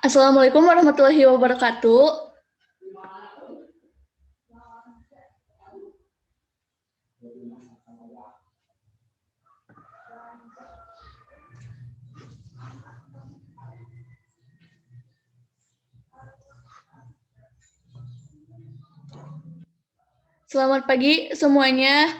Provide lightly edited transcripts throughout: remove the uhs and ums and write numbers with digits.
Assalamualaikum warahmatullahi wabarakatuh. Selamat pagi semuanya.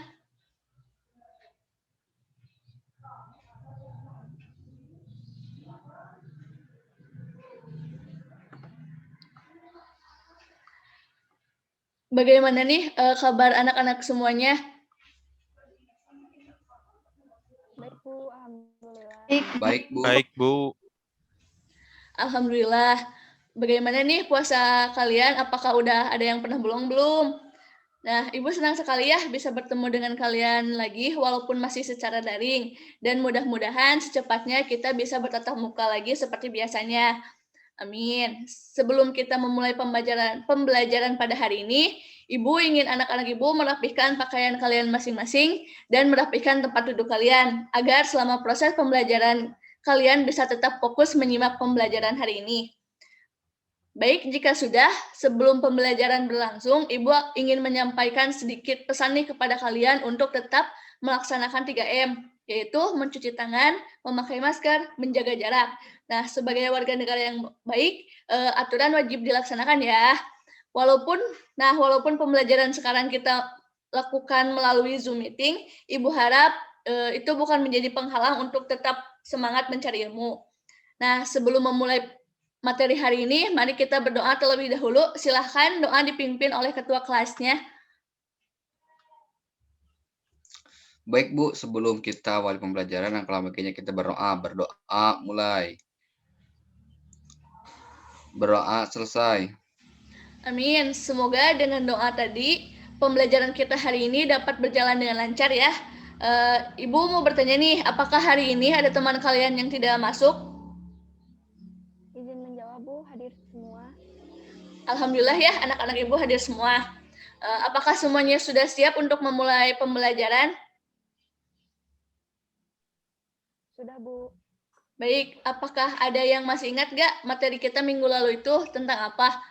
Bagaimana nih kabar anak-anak semuanya? Baik, Bu. Alhamdulillah. Baik, Bu. Baik, Bu. Alhamdulillah. Bagaimana nih puasa kalian? Apakah udah ada yang pernah belum? Nah, Ibu senang sekali ya bisa bertemu dengan kalian lagi walaupun masih secara daring. Dan mudah-mudahan secepatnya kita bisa bertatap muka lagi seperti biasanya. Amin. Sebelum kita memulai pembelajaran pada hari ini, Ibu ingin anak-anak Ibu merapihkan pakaian kalian masing-masing dan merapihkan tempat duduk kalian agar selama proses pembelajaran kalian bisa tetap fokus menyimak pembelajaran hari ini. Baik, jika sudah, sebelum pembelajaran berlangsung, Ibu ingin menyampaikan sedikit pesan nih kepada kalian untuk tetap melaksanakan 3M, yaitu mencuci tangan, memakai masker, menjaga jarak. Nah, sebagai warga negara yang baik, aturan wajib dilaksanakan ya. Walaupun pembelajaran sekarang kita lakukan melalui Zoom meeting, Ibu harap itu bukan menjadi penghalang untuk tetap semangat mencari ilmu. Nah, sebelum memulai materi hari ini, mari kita berdoa terlebih dahulu. Silahkan doa dipimpin oleh ketua kelasnya. Baik, Bu. Sebelum kita awali pembelajaran, langkah baiknya kita berdoa. Berdoa mulai. Berdoa selesai. Amin. Semoga dengan doa tadi, pembelajaran kita hari ini dapat berjalan dengan lancar ya. Ibu mau bertanya nih, apakah hari ini ada teman kalian yang tidak masuk? Izin menjawab, Bu. Hadir semua. Alhamdulillah ya, anak-anak Ibu hadir semua. Apakah semuanya sudah siap untuk memulai pembelajaran? Sudah, Bu. Baik, apakah ada yang masih ingat gak materi kita minggu lalu itu tentang apa?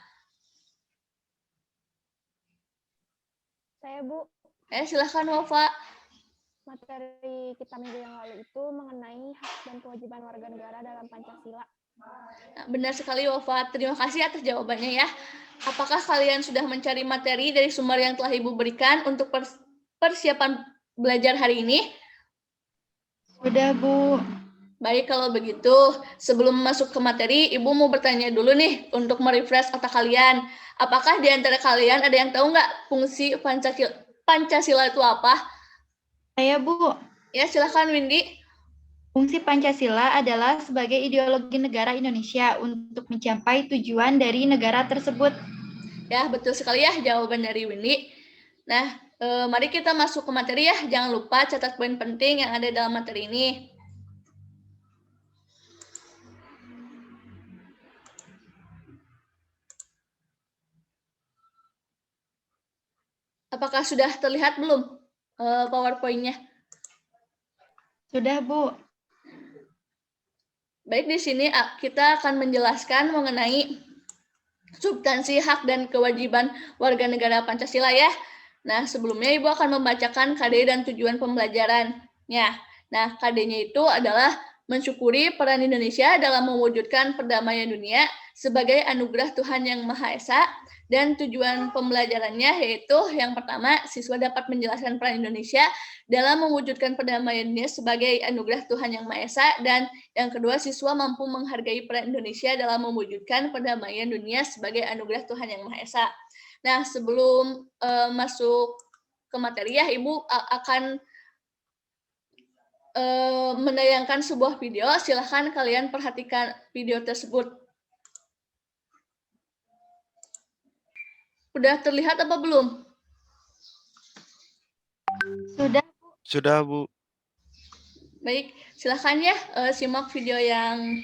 Saya, Bu. Silahkan Wafa. Materi kita minggu yang lalu itu mengenai hak dan kewajiban warga negara dalam Pancasila. Nah, benar sekali Wafa, terima kasih atas jawabannya ya. Apakah kalian sudah mencari materi dari sumber yang telah Ibu berikan untuk persiapan belajar hari ini? Sudah, Bu. Baik, kalau begitu, sebelum masuk ke materi, Ibu mau bertanya dulu nih untuk merefresh otak kalian. Apakah di antara kalian ada yang tahu nggak fungsi Pancasila itu apa? Saya, Bu. Ya, silakan Windy. Fungsi Pancasila adalah sebagai ideologi negara Indonesia untuk mencapai tujuan dari negara tersebut. Ya, betul sekali ya jawaban dari Windy. Nah, mari kita masuk ke materi ya. Jangan lupa catat poin penting yang ada dalam materi ini. Apakah sudah terlihat belum PowerPoint-nya? Sudah, Bu. Baik, di sini kita akan menjelaskan mengenai substansi hak dan kewajiban warga negara Pancasila ya. Nah, sebelumnya Ibu akan membacakan KD dan tujuan pembelajarannya. Nah, KD-nya itu adalah mensyukuri peran Indonesia dalam mewujudkan perdamaian dunia sebagai anugerah Tuhan Yang Maha Esa, dan tujuan pembelajarannya yaitu yang pertama, siswa dapat menjelaskan peran Indonesia dalam mewujudkan perdamaian dunia sebagai anugerah Tuhan Yang Maha Esa, dan yang kedua, siswa mampu menghargai peran Indonesia dalam mewujudkan perdamaian dunia sebagai anugerah Tuhan Yang Maha Esa. Nah, sebelum masuk ke materi ya, Ibu akan menayangkan sebuah video. Silahkan kalian perhatikan video tersebut. Udah terlihat apa belum? Sudah, Bu. Sudah, Bu. Baik, silahkan ya simak video yang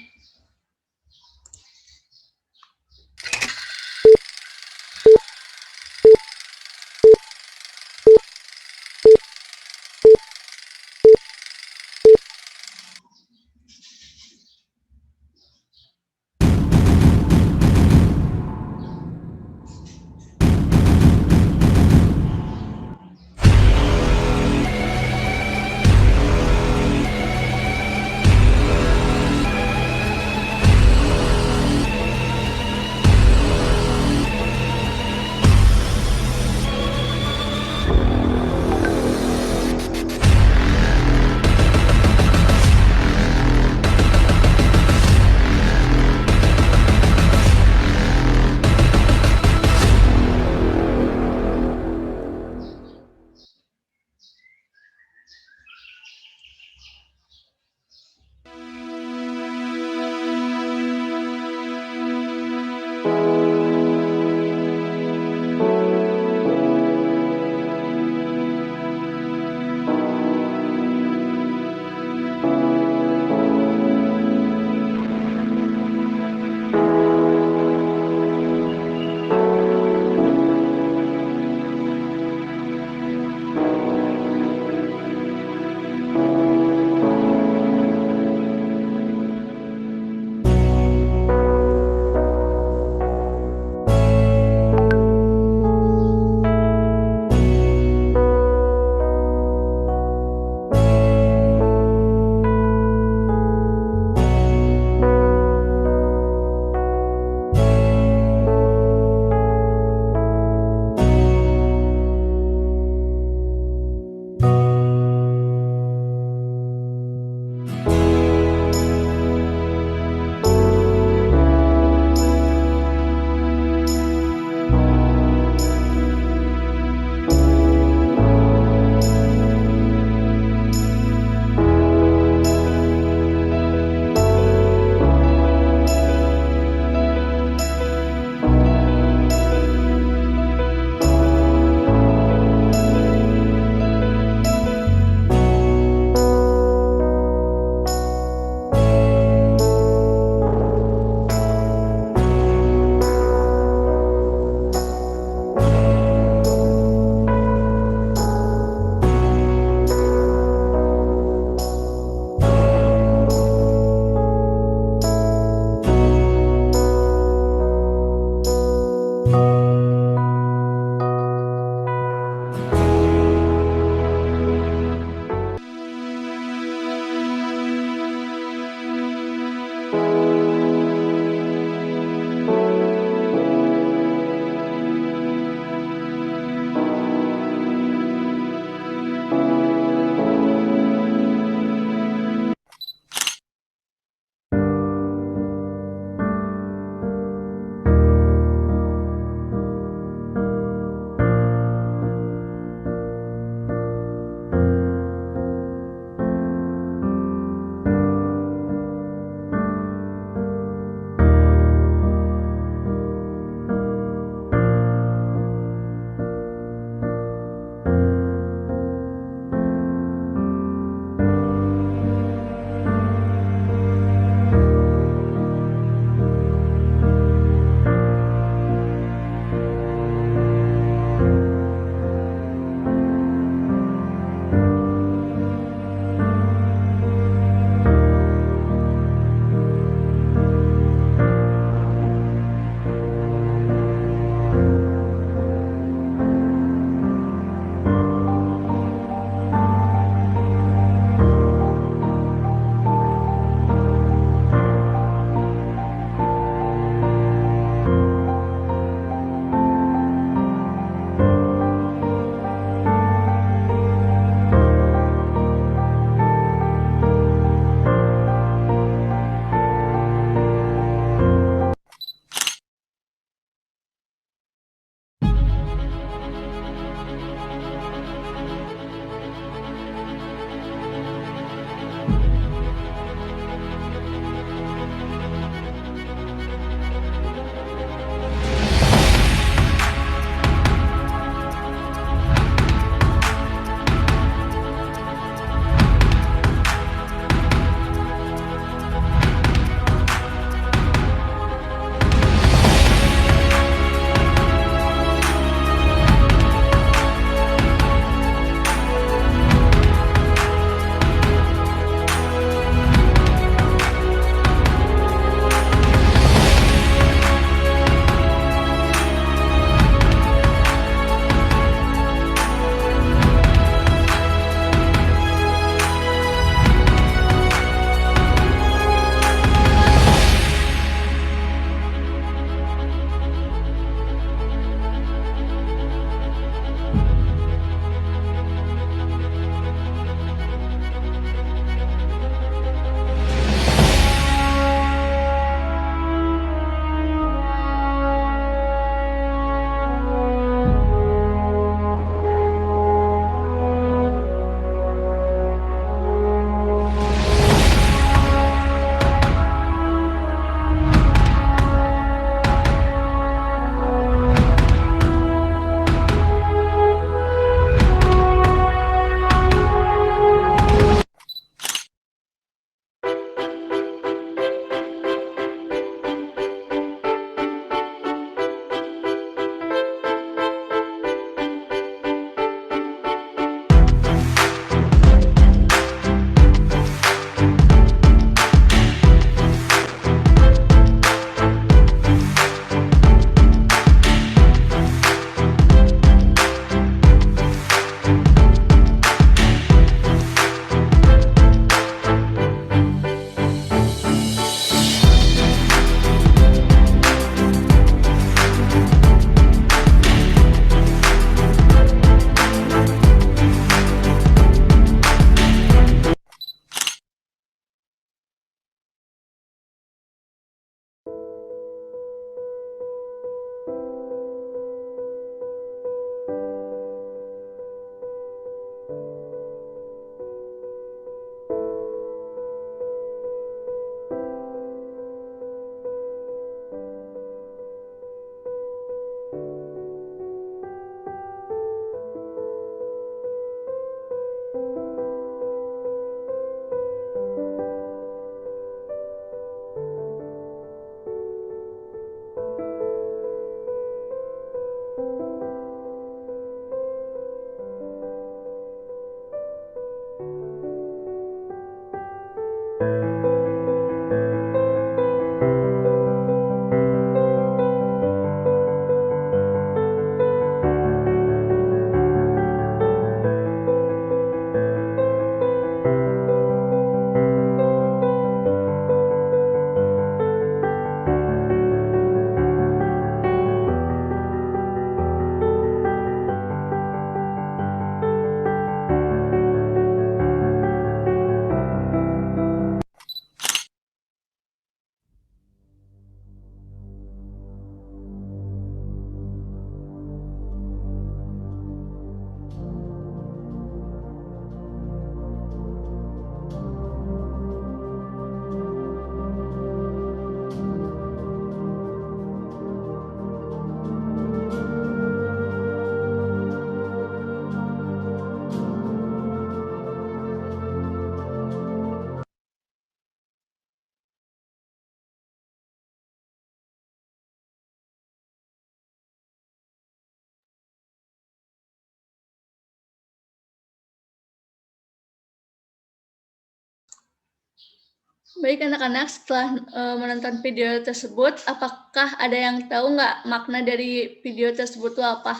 Baik anak-anak, setelah menonton video tersebut, apakah ada yang tahu nggak makna dari video tersebut itu apa?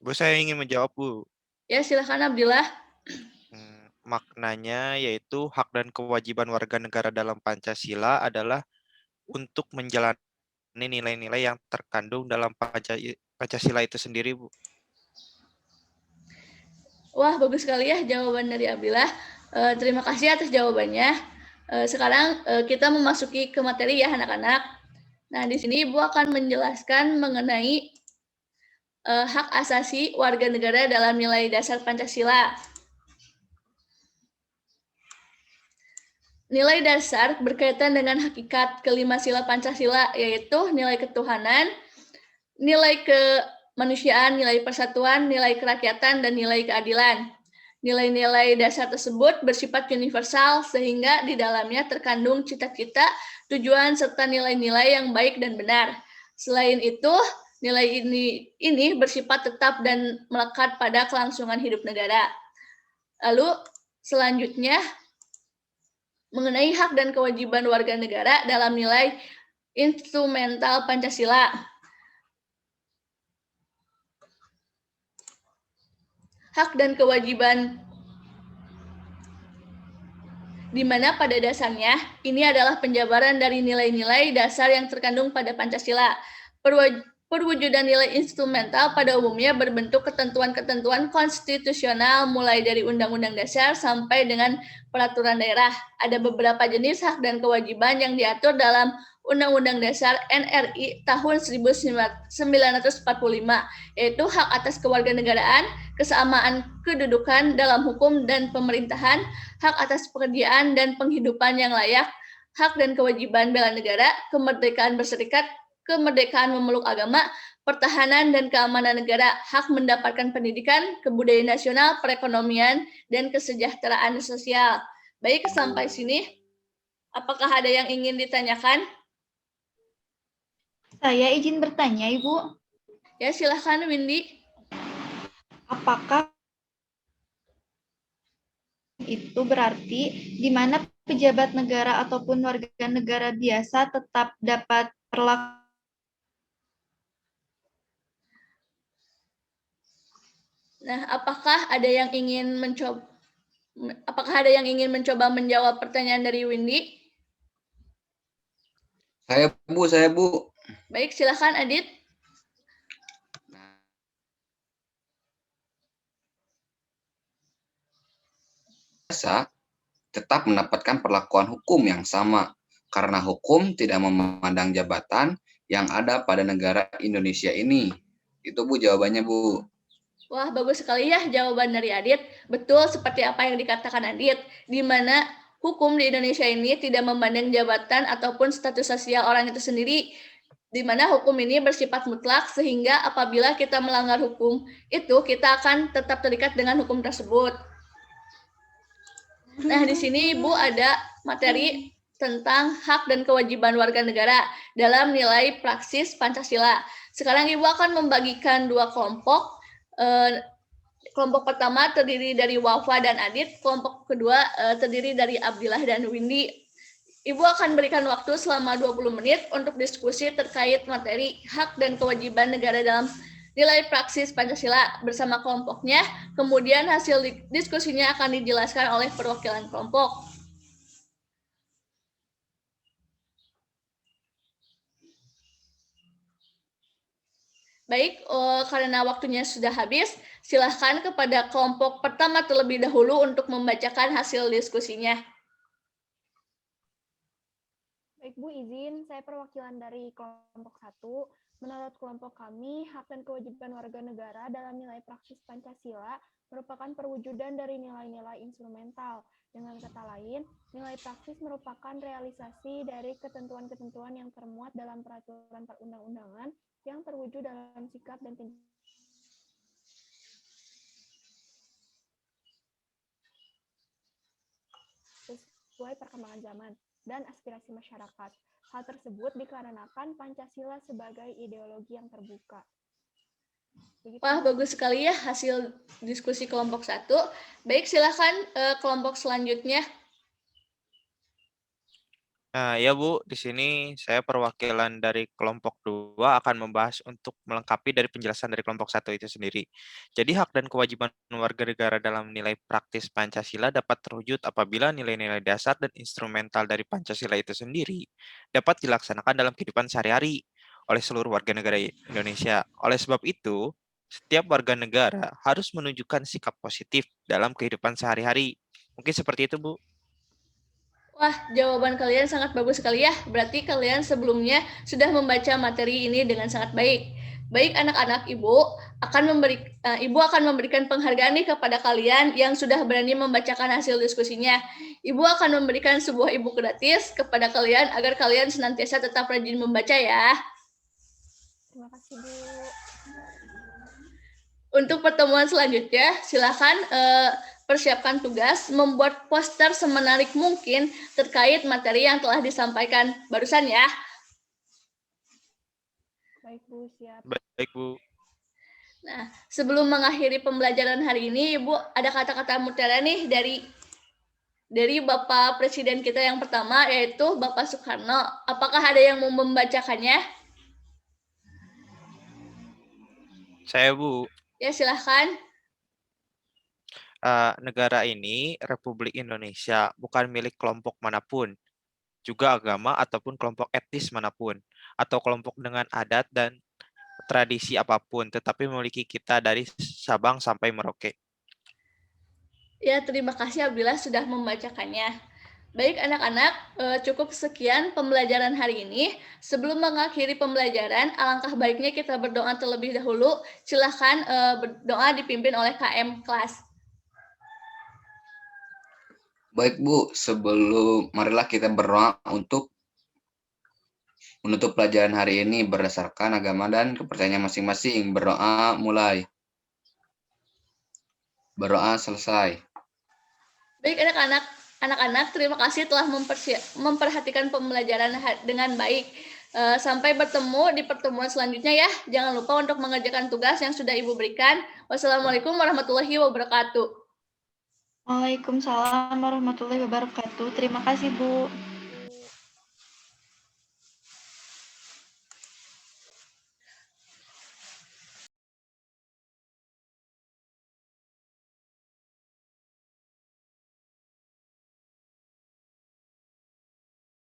Bu, saya ingin menjawab, Bu. Ya, silakan Abdillah. Maknanya yaitu hak dan kewajiban warga negara dalam Pancasila adalah untuk menjalani nilai-nilai yang terkandung dalam Pancasila itu sendiri, Bu. Wah, bagus sekali ya jawaban dari Abdillah. Terima kasih atas jawabannya. Sekarang kita memasuki ke materi ya anak-anak. Nah, di sini Ibu akan menjelaskan mengenai hak asasi warga negara dalam nilai dasar Pancasila. Nilai dasar berkaitan dengan hakikat kelima sila Pancasila, yaitu nilai ketuhanan, nilai kemanusiaan, nilai persatuan, nilai kerakyatan, dan nilai keadilan. Nilai-nilai dasar tersebut bersifat universal sehingga di dalamnya terkandung cita-cita, tujuan, serta nilai-nilai yang baik dan benar. Selain itu, nilai ini bersifat tetap dan melekat pada kelangsungan hidup negara. Lalu selanjutnya, mengenai hak dan kewajiban warga negara dalam nilai instrumental Pancasila. Hak dan kewajiban di mana pada dasarnya ini adalah penjabaran dari nilai-nilai dasar yang terkandung pada Pancasila. Perwujudan nilai instrumental pada umumnya berbentuk ketentuan-ketentuan konstitusional mulai dari Undang-Undang Dasar sampai dengan peraturan daerah. Ada beberapa jenis hak dan kewajiban yang diatur dalam Undang-Undang Dasar NRI tahun 1945, yaitu hak atas kewarganegaraan, kesamaan kedudukan dalam hukum dan pemerintahan, hak atas pekerjaan dan penghidupan yang layak, hak dan kewajiban bela negara, kemerdekaan berserikat, kemerdekaan memeluk agama, pertahanan dan keamanan negara, hak mendapatkan pendidikan, kebudayaan nasional, perekonomian, dan kesejahteraan sosial. Baik, sampai sini. Apakah ada yang ingin ditanyakan? Saya izin bertanya, Ibu. Ya, silahkan Windy. Apakah itu berarti di mana pejabat negara ataupun warga negara biasa tetap dapat perlakuan? Nah, apakah ada yang ingin mencoba menjawab pertanyaan dari Windy? Saya, Bu. Baik, silakan Adit. Biasa tetap mendapatkan perlakuan hukum yang sama karena hukum tidak memandang jabatan yang ada pada negara Indonesia ini. Itu Bu jawabannya, Bu. Wah, bagus sekali ya jawaban dari Adit. Betul seperti apa yang dikatakan Adit, di mana hukum di Indonesia ini tidak memandang jabatan ataupun status sosial orang itu sendiri, di mana hukum ini bersifat mutlak sehingga apabila kita melanggar hukum itu kita akan tetap terikat dengan hukum tersebut. Nah, di sini Ibu ada materi tentang hak dan kewajiban warga negara dalam nilai praksis Pancasila. Sekarang Ibu akan membagikan dua kelompok. Kelompok pertama terdiri dari Wafa dan Adit, kelompok kedua terdiri dari Abdillah dan Windy. Ibu akan berikan waktu selama 20 menit untuk diskusi terkait materi hak dan kewajiban negara dalam nilai praksis Pancasila bersama kelompoknya. Kemudian hasil diskusinya akan dijelaskan oleh perwakilan kelompok. Baik, karena waktunya sudah habis, silahkan kepada kelompok pertama terlebih dahulu untuk membacakan hasil diskusinya. Baik Bu, izin saya perwakilan dari kelompok 1. Menurut kelompok kami, hak dan kewajiban warga negara dalam nilai praksis Pancasila merupakan perwujudan dari nilai-nilai instrumental. Dengan kata lain, nilai praksis merupakan realisasi dari ketentuan-ketentuan yang termuat dalam peraturan perundang-undangan yang terwujud dalam sikap dan tindakan sesuai perkembangan zaman dan aspirasi masyarakat. Hal tersebut dikarenakan Pancasila sebagai ideologi yang terbuka. Begitu. Wah, bagus sekali ya hasil diskusi kelompok 1. Baik, silakan kelompok selanjutnya. Nah, ya Bu, di sini saya perwakilan dari kelompok 2 akan membahas untuk melengkapi dari penjelasan dari kelompok 1 itu sendiri. Jadi hak dan kewajiban warga negara dalam nilai praktis Pancasila dapat terwujud apabila nilai-nilai dasar dan instrumental dari Pancasila itu sendiri dapat dilaksanakan dalam kehidupan sehari-hari oleh seluruh warga negara Indonesia. Oleh sebab itu, setiap warga negara harus menunjukkan sikap positif dalam kehidupan sehari-hari. Mungkin seperti itu, Bu. Wah, jawaban kalian sangat bagus sekali ya. Berarti kalian sebelumnya sudah membaca materi ini dengan sangat baik. Baik anak-anak, Ibu akan memberikan penghargaan nih kepada kalian yang sudah berani membacakan hasil diskusinya. Ibu akan memberikan sebuah e-book gratis kepada kalian agar kalian senantiasa tetap rajin membaca ya. Terima kasih, Bu. Untuk pertemuan selanjutnya, silakan persiapkan tugas membuat poster semenarik mungkin terkait materi yang telah disampaikan barusan ya. Baik, Bu, siap. Baik, Bu. Nah, sebelum mengakhiri pembelajaran hari ini, Ibu ada kata-kata mutiara nih dari Bapak Presiden kita yang pertama, yaitu Bapak Soekarno. Apakah ada yang mau membacakannya? Saya, Bu. Ya, silahkan. Negara ini, Republik Indonesia, bukan milik kelompok manapun, juga agama ataupun kelompok etnis manapun, atau kelompok dengan adat dan tradisi apapun, tetapi memiliki kita dari Sabang sampai Merauke. Ya, terima kasih Abdillah sudah membacakannya. Baik anak-anak, cukup sekian pembelajaran hari ini. Sebelum mengakhiri pembelajaran, alangkah baiknya kita berdoa terlebih dahulu. Silahkan berdoa dipimpin oleh KM kelas. Baik Bu, marilah kita berdoa untuk menutup pelajaran hari ini berdasarkan agama dan kepercayaan masing-masing. Berdoa mulai. Berdoa selesai. Baik anak-anak, terima kasih telah memperhatikan pembelajaran dengan baik. Sampai bertemu di pertemuan selanjutnya ya. Jangan lupa untuk mengerjakan tugas yang sudah Ibu berikan. Wassalamualaikum warahmatullahi wabarakatuh. Waalaikumsalam warahmatullahi wabarakatuh. Terima kasih, Bu.